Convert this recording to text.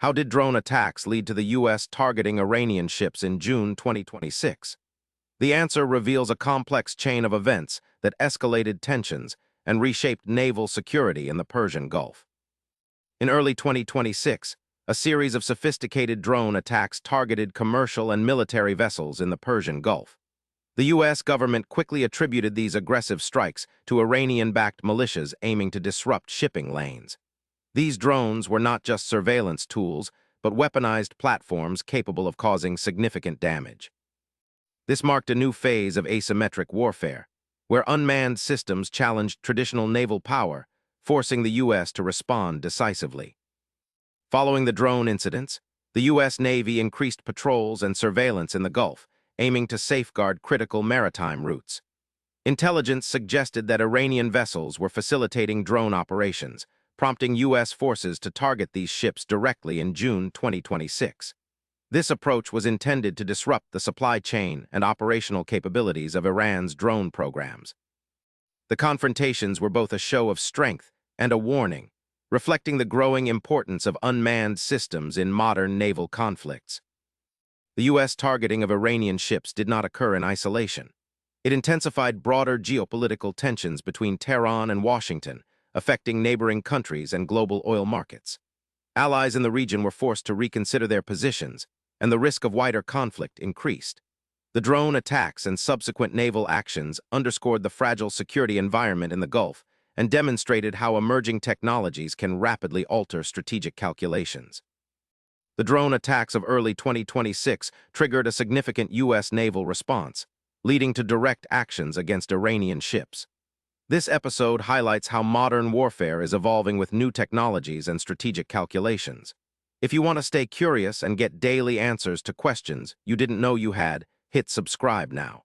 How did drone attacks lead to the U.S. targeting Iranian ships in June 2026? The answer reveals a complex chain of events that escalated tensions and reshaped naval security in the Persian Gulf. In early 2026, a series of sophisticated drone attacks targeted commercial and military vessels in the Persian Gulf. The U.S. government quickly attributed these aggressive strikes to Iranian-backed militias aiming to disrupt shipping lanes. These drones were not just surveillance tools, but weaponized platforms capable of causing significant damage. This marked a new phase of asymmetric warfare, where unmanned systems challenged traditional naval power, forcing the U.S. to respond decisively. Following the drone incidents, the U.S. Navy increased patrols and surveillance in the Gulf, aiming to safeguard critical maritime routes. Intelligence suggested that Iranian vessels were facilitating drone operations, prompting U.S. forces to target these ships directly in June 2026. This approach was intended to disrupt the supply chain and operational capabilities of Iran's drone programs. The confrontations were both a show of strength and a warning, reflecting the growing importance of unmanned systems in modern naval conflicts. The U.S. targeting of Iranian ships did not occur in isolation. It intensified broader geopolitical tensions between Tehran and Washington, affecting neighboring countries and global oil markets. Allies in the region were forced to reconsider their positions, and the risk of wider conflict increased. The drone attacks and subsequent naval actions underscored the fragile security environment in the Gulf and demonstrated how emerging technologies can rapidly alter strategic calculations. The drone attacks of early 2026 triggered a significant U.S. naval response, leading to direct actions against Iranian ships. This episode highlights how modern warfare is evolving with new technologies and strategic calculations. If you want to stay curious and get daily answers to questions you didn't know you had, hit subscribe now.